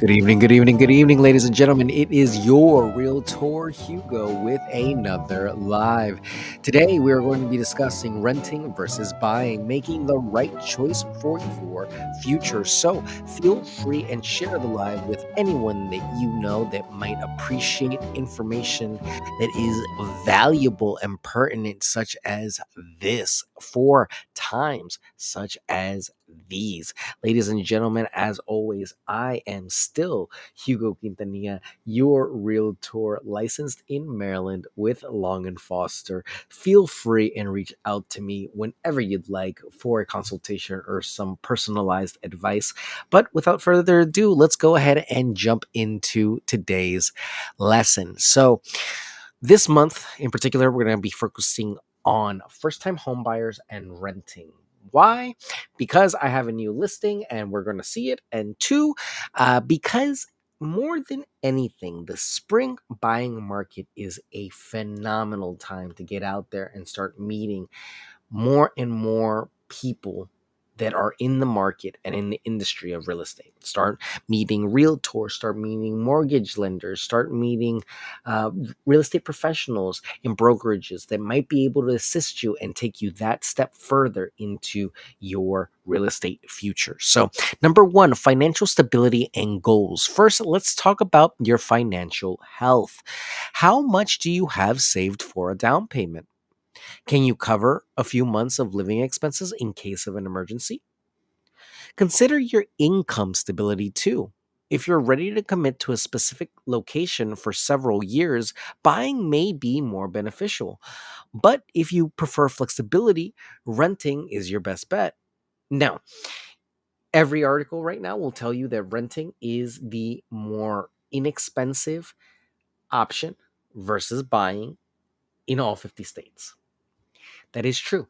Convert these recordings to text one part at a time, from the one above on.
Good evening, good evening, ladies and gentlemen. It is your Realtor Hugo with another live. Today, we are going to be discussing renting versus buying, making the right choice for your future. So, feel free and share the live with anyone that you know that might appreciate information that is valuable and pertinent, such as this, for times such as these. Ladies and gentlemen, as always, I am still Hugo Quintanilla, your realtor licensed in Maryland with Long and Foster. Feel free and reach out to me whenever you'd like for a consultation or some personalized advice. But without further ado, let's go ahead and jump into today's lesson. So, this month in particular, we're going to be focusing on first time homebuyers and renting. Why? Because I have a new listing and we're going to see it. And two, because more than anything, the spring buying market is a phenomenal time to get out there and start meeting more and more people that are in the market and in the industry of real estate. Start meeting realtors, start meeting mortgage lenders, start meeting real estate professionals and brokerages that might be able to assist you and take you that step further into your real estate future. So, number one, financial stability and goals. First, let's talk about your financial health. How much do you have saved for a down payment? Can you cover a few months of living expenses in case of an emergency? Consider your income stability too. If you're ready to commit to a specific location for several years, buying may be more beneficial. But if you prefer flexibility, renting is your best bet. Now, every article right now will tell you that renting is the more inexpensive option versus buying in all 50 states. That is true.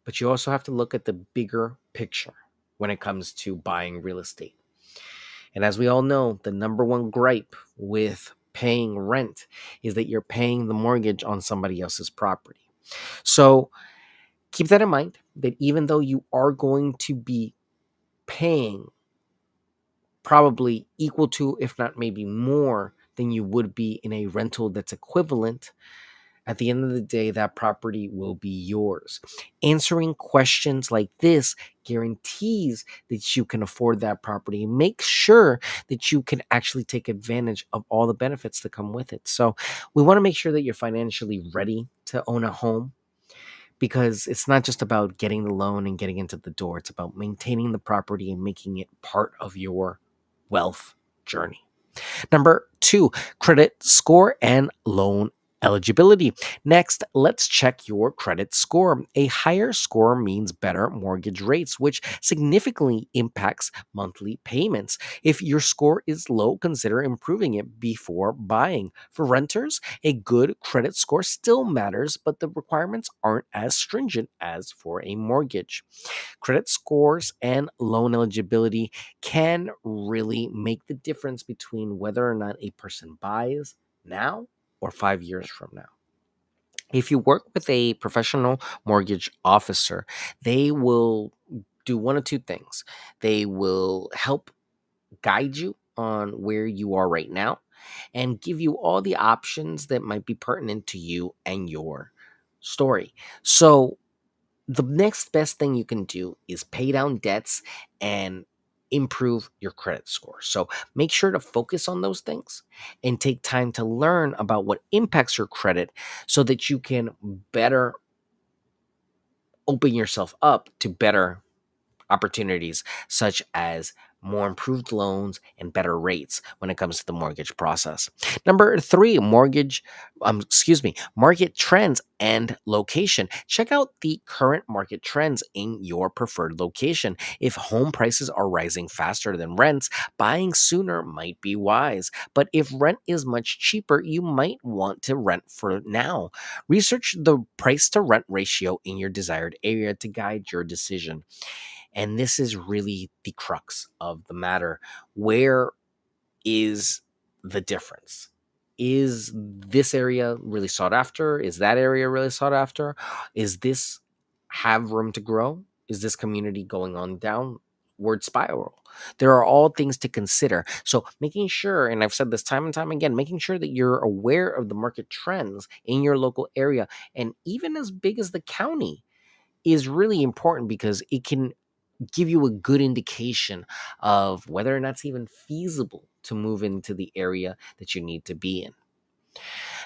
But you also have to look at the bigger picture when it comes to buying real estate. And as we all know, the number one gripe with paying rent is that you're paying the mortgage on somebody else's property. So keep that in mind, that even though you are going to be paying probably equal to, if not maybe more than you would be in a rental that's equivalent, at the end of the day, that property will be yours. Answering questions like this guarantees that you can afford that property. Make sure that you can actually take advantage of all the benefits that come with it. So, we want to make sure that you're financially ready to own a home, because it's not just about getting the loan and getting into the door. It's about maintaining the property and making it part of your wealth journey. Number two, credit score and loan eligibility. Next, let's check your credit score. A higher score means better mortgage rates, which significantly impacts monthly payments. If your score is low, consider improving it before buying. For renters, a good credit score still matters, but the requirements aren't as stringent as for a mortgage. Credit scores and loan eligibility can really make the difference between whether or not a person buys now or 5 years from now. If you work with a professional mortgage officer, they will do one of two things. They will help guide you on where you are right now and give you all the options that might be pertinent to you and your story. So, the next best thing you can do is pay down debts and improve your credit score. So make sure to focus on those things and take time to learn about what impacts your credit so that you can better open yourself up to better opportunities, such as more improved loans and better rates when it comes to the mortgage process. Number three, market trends and location. Check out the current market trends in your preferred location. If home prices are rising faster than rents, buying sooner might be wise. But if rent is much cheaper, you might want to rent for now. Research the price to rent ratio in your desired area to guide your decision. And this is really the crux of the matter. Where is the difference? Is this area really sought after? Is that area really sought after? Is this have room to grow? Is this community going on down? downward spiral. There are all things to consider. So, making sure, and I've said this time and time again, making sure that you're aware of the market trends in your local area and even as big as the county is really important because it can give you a good indication of whether or not it's even feasible to move into the area that you need to be in.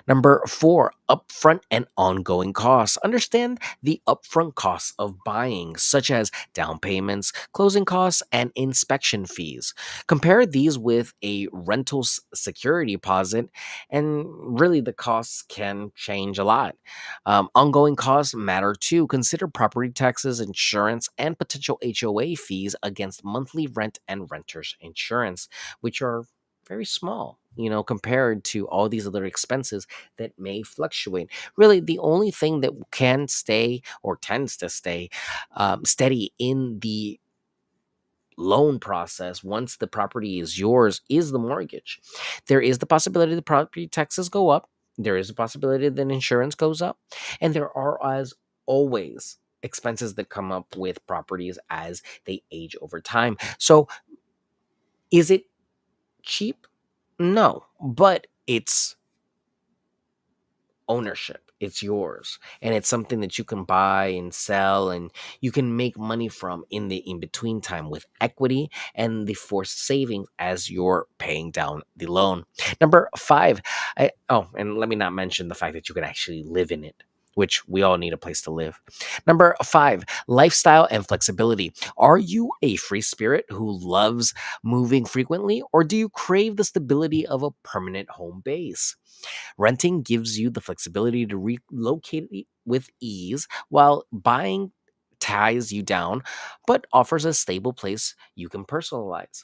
Number four, upfront and ongoing costs. Understand the upfront costs of buying, such as down payments, closing costs, and inspection fees. Compare these with a rental security deposit, and really the costs can change a lot. Ongoing costs matter too. Consider property taxes, insurance, and potential HOA fees against monthly rent and renters insurance, which are very small, compared to all these other expenses that may fluctuate. Really, the only thing that can stay or tends to stay steady in the loan process once the property is yours is the mortgage. There is the possibility the property taxes go up. There is a possibility that insurance goes up. And there are, as always, expenses that come up with properties as they age over time. So, is it cheap? No, but it's ownership. It's yours. And it's something that you can buy and sell and you can make money from in the in between time with equity and the forced savings as you're paying down the loan. Number five, and let me not mention the fact that you can actually live in it, which we all need a place to live. Number five, lifestyle and flexibility. Are you a free spirit who loves moving frequently, or do you crave the stability of a permanent home base? Renting gives you the flexibility to relocate with ease, while buying ties you down, but offers a stable place you can personalize.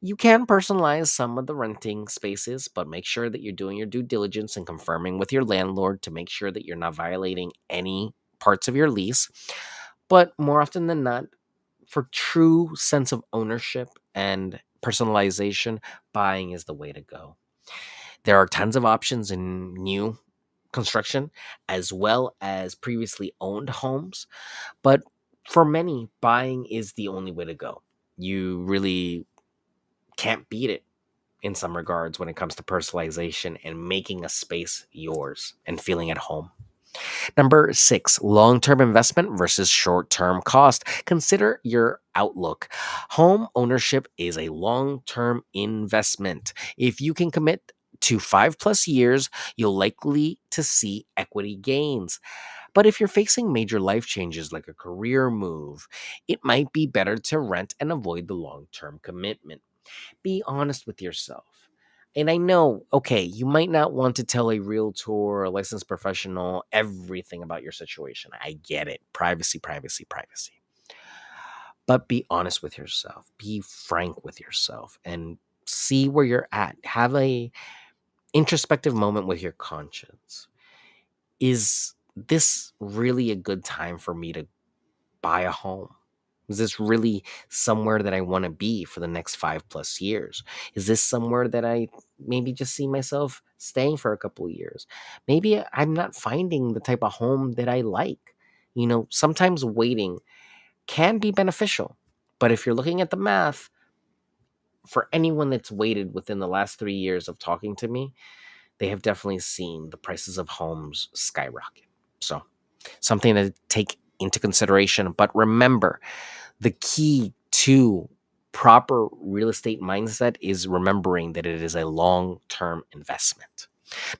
You can personalize some of the renting spaces, but make sure that you're doing your due diligence and confirming with your landlord to make sure that you're not violating any parts of your lease. But more often than not, for true sense of ownership and personalization, buying is the way to go. There are tons of options in new construction as well as previously owned homes, but for many, buying is the only way to go. You really can't beat it in some regards when it comes to personalization and making a space yours and feeling at home. Number six, long term investment versus short term cost. Consider your outlook. Home ownership is a long term investment. If you can commit to 5+ years, you'll likely to see equity gains. But if you're facing major life changes like a career move, it might be better to rent and avoid the long term commitment. Be honest with yourself. And I know, okay, you might not want to tell a realtor or a licensed professional everything about your situation. I get it. Privacy, privacy, privacy. But be honest with yourself. Be frank with yourself and see where you're at. Have a introspective moment with your conscience. Is this really a good time for me to buy a home? Is this really somewhere that I want to be for the next 5+ years? Is this somewhere that I maybe just see myself staying for a couple of years? Maybe I'm not finding the type of home that I like. Sometimes waiting can be beneficial. But if you're looking at the math, for anyone that's waited within the last 3 years of talking to me, they have definitely seen the prices of homes skyrocket. So, something to take into consideration. But remember, the key to proper real estate mindset is remembering that it is a long term investment.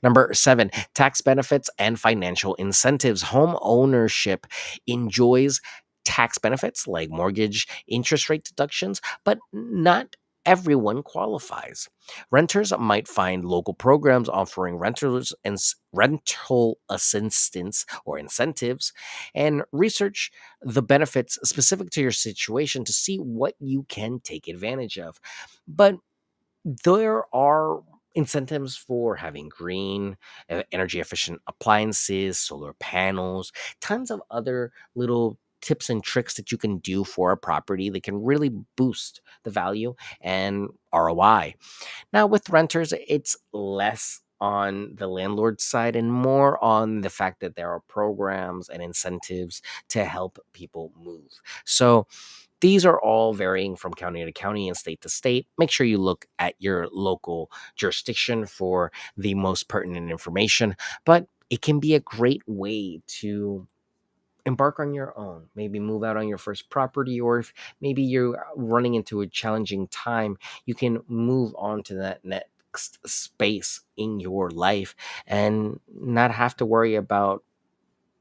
Number seven, tax benefits and financial incentives. Home ownership enjoys tax benefits like mortgage interest rate deductions, but not everyone qualifies. Renters might find local programs offering renters and rental assistance or incentives, and research the benefits specific to your situation to see what you can take advantage of. But there are incentives for having green, energy efficient appliances, solar panels, tons of other little tips and tricks that you can do for a property that can really boost the value and ROI. Now, with renters, it's less on the landlord side and more on the fact that there are programs and incentives to help people move. So, These are all varying from county to county and state to state. Make sure you look at your local jurisdiction for the most pertinent information, but it can be a great way to embark on your own. Maybe move out on your first property, or if maybe you're running into a challenging time, you can move on to that next space in your life and not have to worry about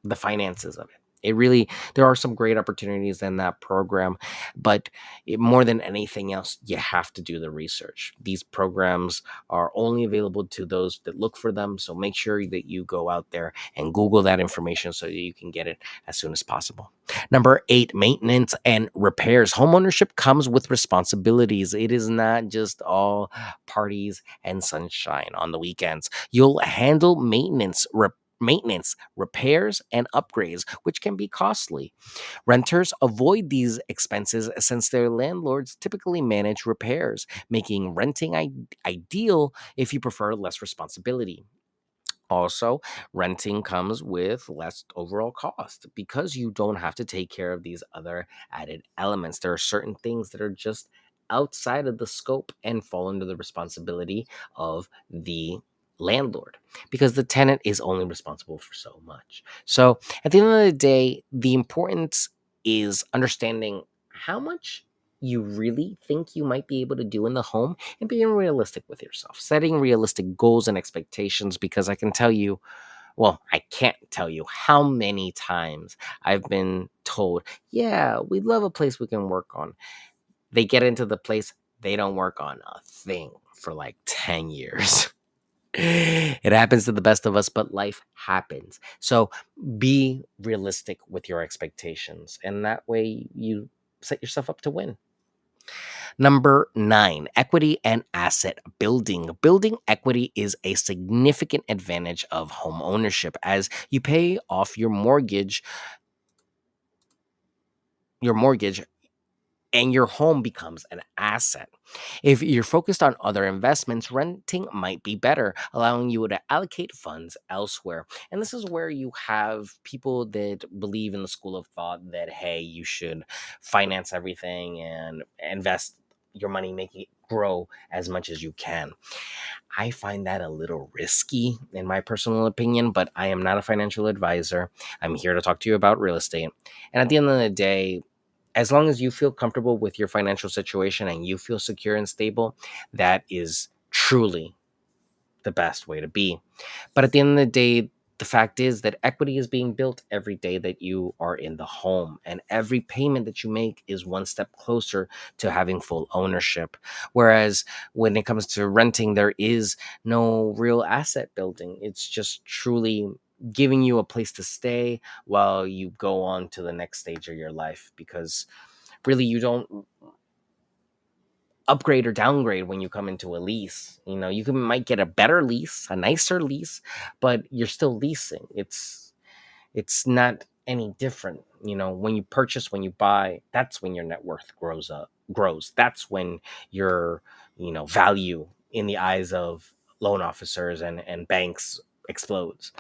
the finances of it. It really, there are some great opportunities in that program, but more than anything else, you have to do the research. These programs are only available to those that look for them. So make sure that you go out there and Google that information so that you can get it as soon as possible. Number 8, maintenance and repairs. Homeownership comes with responsibilities. It is not just all parties and sunshine on the weekends. You'll handle maintenance, repairs, and upgrades, which can be costly. Renters avoid these expenses since their landlords typically manage repairs, making renting ideal if you prefer less responsibility. Also, renting comes with less overall cost because you don't have to take care of these other added elements. There are certain things that are just outside of the scope and fall under the responsibility of the landlord because the tenant is only responsible for so much. So, at the end of the day, the importance is understanding how much you really think you might be able to do in the home and being realistic with yourself, setting realistic goals and expectations. Because I can tell you, well, I can't tell you how many times I've been told, yeah, we'd love a place we can work on. They get into the place, they don't work on a thing for like 10 years. It happens to the best of us, but life happens. So be realistic with your expectations, and that way you set yourself up to win. Number 9, equity and asset building. Building equity is a significant advantage of home ownership as you pay off your mortgage and your home becomes an asset. If you're focused on other investments, renting might be better, allowing you to allocate funds elsewhere. And this is where you have people that believe in the school of thought that, hey, you should finance everything and invest your money, making it grow as much as you can. I find that a little risky, in my personal opinion, but I am not a financial advisor. I'm here to talk to you about real estate. And at the end of the day, as long as you feel comfortable with your financial situation and you feel secure and stable, that is truly the best way to be. But at the end of the day, the fact is that equity is being built every day that you are in the home, and every payment that you make is one step closer to having full ownership. Whereas when it comes to renting, there is no real asset building, it's just truly giving you a place to stay while you go on to the next stage of your life, because really you don't upgrade or downgrade when you come into a lease. You might get a better lease, a nicer lease, but you're still leasing. It's not any different. When you purchase, when you buy, that's when your net worth grows. That's when your value in the eyes of loan officers and banks explodes.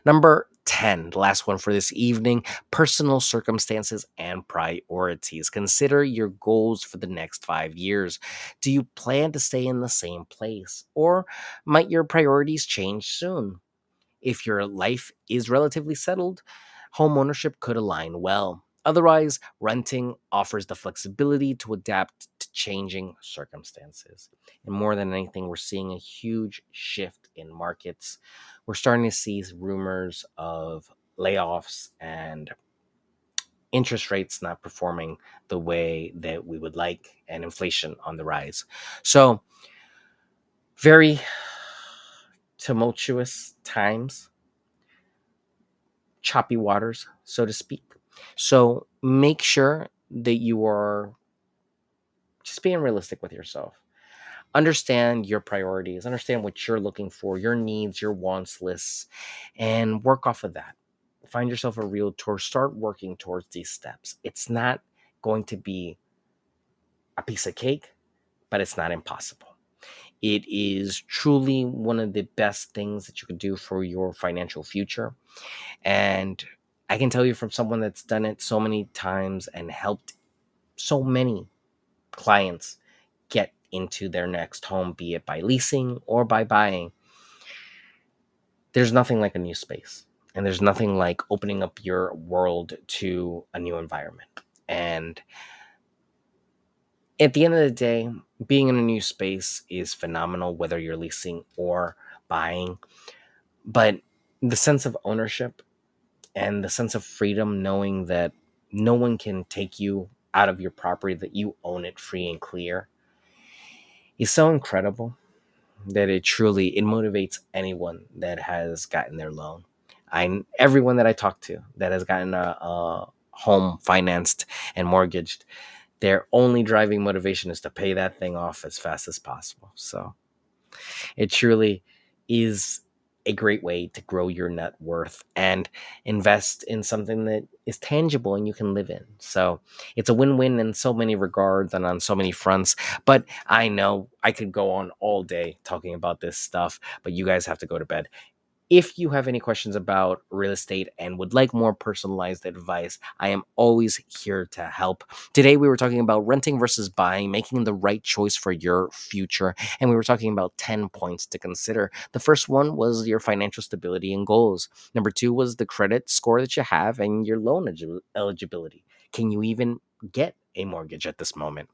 Number 10, the last one for this evening: personal circumstances and priorities. Consider your goals for the next 5 years. Do you plan to stay in the same place, or might your priorities change soon? If your life is relatively settled, home ownership could align well. Otherwise, renting offers the flexibility to adapt to changing circumstances. And more than anything, we're seeing a huge shift in markets. We're starting to see rumors of layoffs and interest rates not performing the way that we would like, and inflation on the rise. So, very tumultuous times, choppy waters, so to speak. So make sure that you are just being realistic with yourself. Understand your priorities, understand what you're looking for, your needs, your wants lists, and work off of that. Find yourself a realtor, start working towards these steps. It's not going to be a piece of cake, but it's not impossible. It is truly one of the best things that you could do for your financial future. And I can tell you from someone that's done it so many times and helped so many clients get into their next home, be it by leasing or by buying. There's nothing like a new space, and there's nothing like opening up your world to a new environment. And at the end of the day, being in a new space is phenomenal, whether you're leasing or buying. But the sense of ownership and the sense of freedom, knowing that no one can take you out of your property, that you own it free and clear, is so incredible that it motivates anyone that has gotten their loan. Everyone that I talk to that has gotten a home financed and mortgaged, their only driving motivation is to pay that thing off as fast as possible. So it truly is a great way to grow your net worth and invest in something that is tangible and you can live in. So it's a win-win in so many regards and on so many fronts. But I know I could go on all day talking about this stuff, but you guys have to go to bed. If you have any questions about real estate and would like more personalized advice, I am always here to help. Today, we were talking about renting versus buying, making the right choice for your future. And we were talking about 10 points to consider. The first one was your financial stability and goals. Number two was the credit score that you have and your loan eligibility. Can you even get a mortgage at this moment?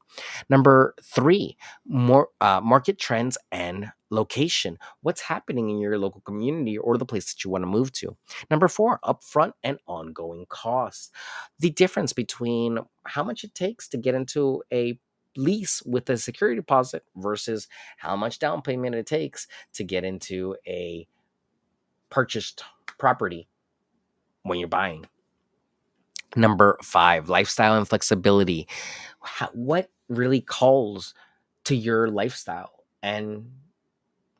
Number three, market trends and location. What's happening in your local community or the place that you want to move to? Number four, upfront and ongoing costs. The difference between how much it takes to get into a lease with a security deposit versus how much down payment it takes to get into a purchased property when you're buying. Number five, lifestyle and flexibility. What really calls to your lifestyle and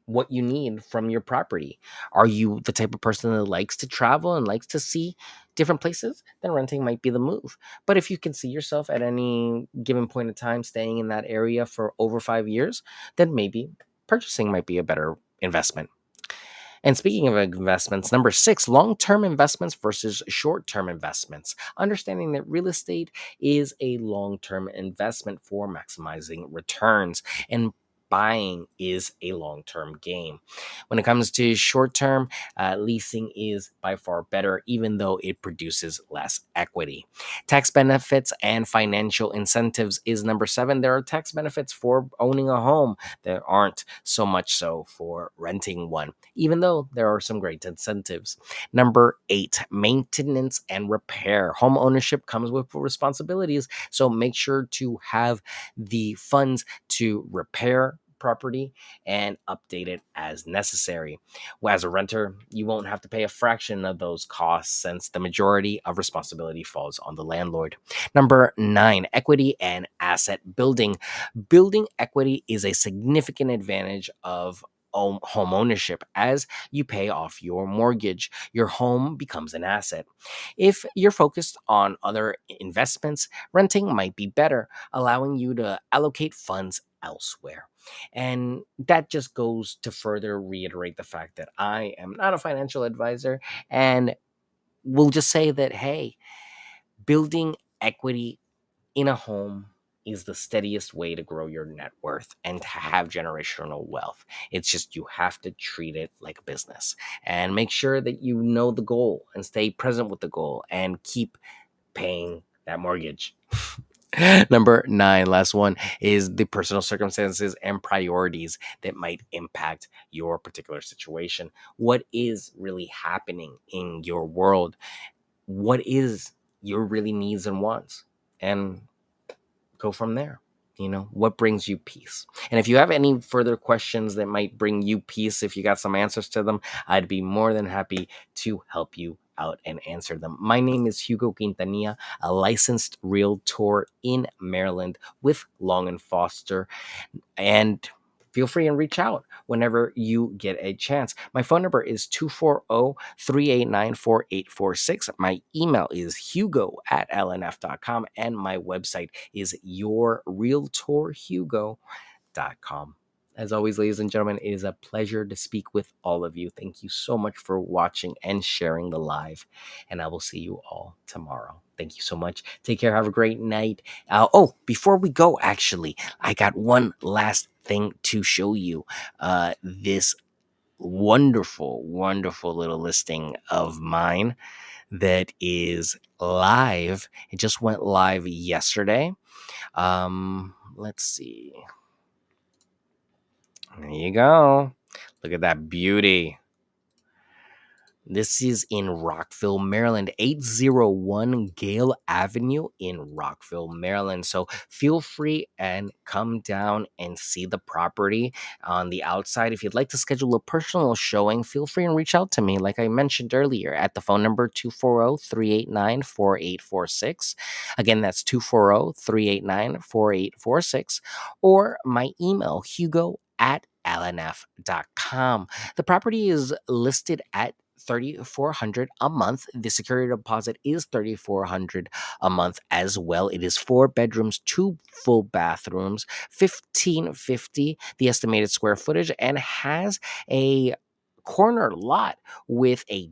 what you need from your property? Are you the type of person that likes to travel and likes to see different places? Then renting might be the move. But if you can see yourself at any given point in time staying in that area for over 5 years, then maybe purchasing might be a better investment. And speaking of investments, number six, long term investments versus short term investments. Understanding that real estate is a long term investment for maximizing returns, and buying is a long term game. When it comes to short term, leasing is by far better, even though it produces less equity. Tax benefits and financial incentives is number seven. There are tax benefits for owning a home. There aren't so much so for renting one, even though there are some great incentives. Number eight, maintenance and repair. Home ownership comes with responsibilities, so make sure to have the funds to repair property and update it as necessary. As a renter, you won't have to pay a fraction of those costs since the majority of responsibility falls on the landlord. Number nine, equity and asset building. Building equity is a significant advantage of home ownership. As you pay off your mortgage, your home becomes an asset. If you're focused on other investments, renting might be better, allowing you to allocate funds elsewhere. And that just goes to further reiterate the fact that I am not a financial advisor, and we'll just say that, hey, building equity in a home is the steadiest way to grow your net worth and to have generational wealth. It's just you have to treat it like a business and make sure that you know the goal and stay present with the goal and keep paying that mortgage. Number nine, last one, is the personal circumstances and priorities that might impact your particular situation. What is really happening in your world? What is your really needs and wants? And go from there. What brings you peace? And if you have any further questions that might bring you peace, if you got some answers to them, I'd be more than happy to help you out and answer them. My name is Hugo Quintanilla, a licensed realtor in Maryland with Long and Foster. And feel free and reach out whenever you get a chance. My phone number is 240-389-4846. My email is hugo@lnf.com, and my website is yourrealtorhugo.com. As always, ladies and gentlemen, it is a pleasure to speak with all of you. Thank you so much for watching and sharing the live, and I will see you all tomorrow. Thank you so much. Take care. Have a great night. Before we go, actually, I got one last thing to show you. This wonderful, wonderful little listing of mine that is live. It just went live yesterday. Let's see. There you go. Look at that beauty. This is in Rockville, Maryland, 801 Gale Avenue in Rockville, Maryland. So feel free and come down and see the property on the outside. If you'd like to schedule a personal showing, feel free and reach out to me, like I mentioned earlier, at the phone number 240-389-4846. Again, that's 240-389-4846. Or my email, hugo@lnf.com. The property is listed at 3,400 a month. The security deposit is 3,400 a month as well. It is 4 bedrooms, 2 full bathrooms, 1550 the estimated square footage, and has a corner lot with a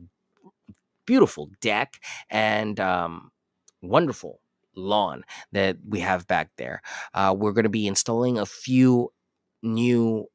beautiful deck and wonderful lawn that we have back there. We're going to be installing a few new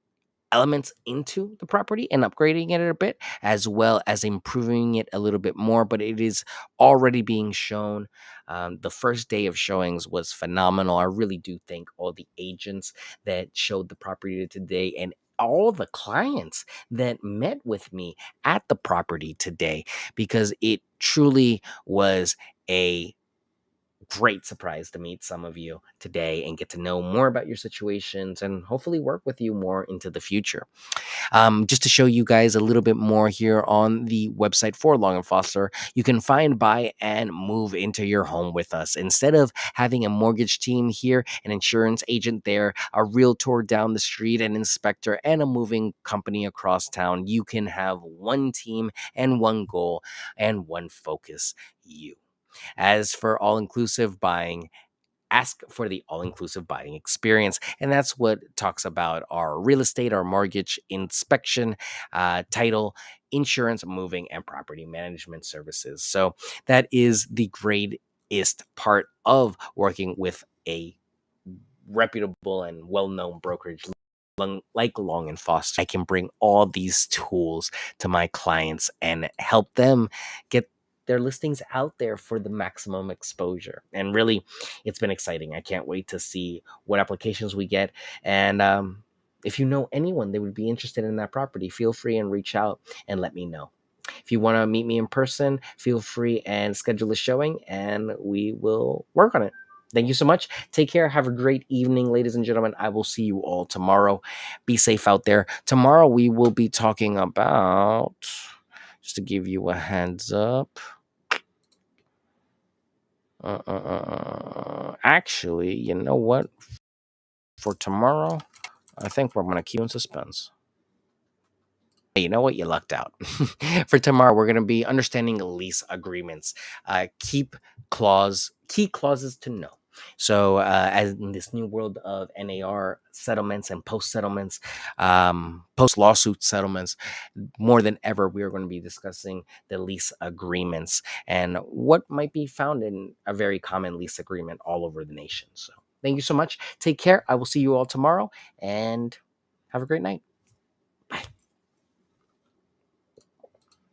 elements into the property and upgrading it a bit, as well as improving it a little bit more. But it is already being shown. The first day of showings was phenomenal. I really do thank all the agents that showed the property today, and all the clients that met with me at the property today, because it truly was a great surprise to meet some of you today and get to know more about your situations and hopefully work with you more into the future. Just to show you guys a little bit more here on the website for Long and Foster, you can find, buy, and move into your home with us. Instead of having a mortgage team here, an insurance agent there, a realtor down the street, an inspector, and a moving company across town, you can have one team and one goal and one focus: you. As for all inclusive buying, ask for the all inclusive buying experience. And that's what talks about our real estate, our mortgage, inspection, title, insurance, moving, and property management services. So that is the greatest part of working with a reputable and well known brokerage like Long and Foster. I can bring all these tools to my clients and help them get their listings out there for the maximum exposure. And really, it's been exciting. I can't wait to see what applications we get. And if you know anyone that would be interested in that property, feel free and reach out and let me know. If you want to meet me in person, feel free and schedule a showing and we will work on it. Thank you so much. Take care. Have a great evening, ladies and gentlemen. I will see you all tomorrow. Be safe out there. Tomorrow, we will be talking about, just to give you a heads up. Actually, you know what? For tomorrow, I think we're going to keep in suspense. Hey, you know what? You lucked out. For tomorrow, we're going to be understanding lease agreements. Key clauses to know. So, as in this new world of NAR settlements and post settlements, post lawsuit settlements, more than ever, we are going to be discussing the lease agreements and what might be found in a very common lease agreement all over the nation. So, thank you so much. Take care. I will see you all tomorrow and have a great night.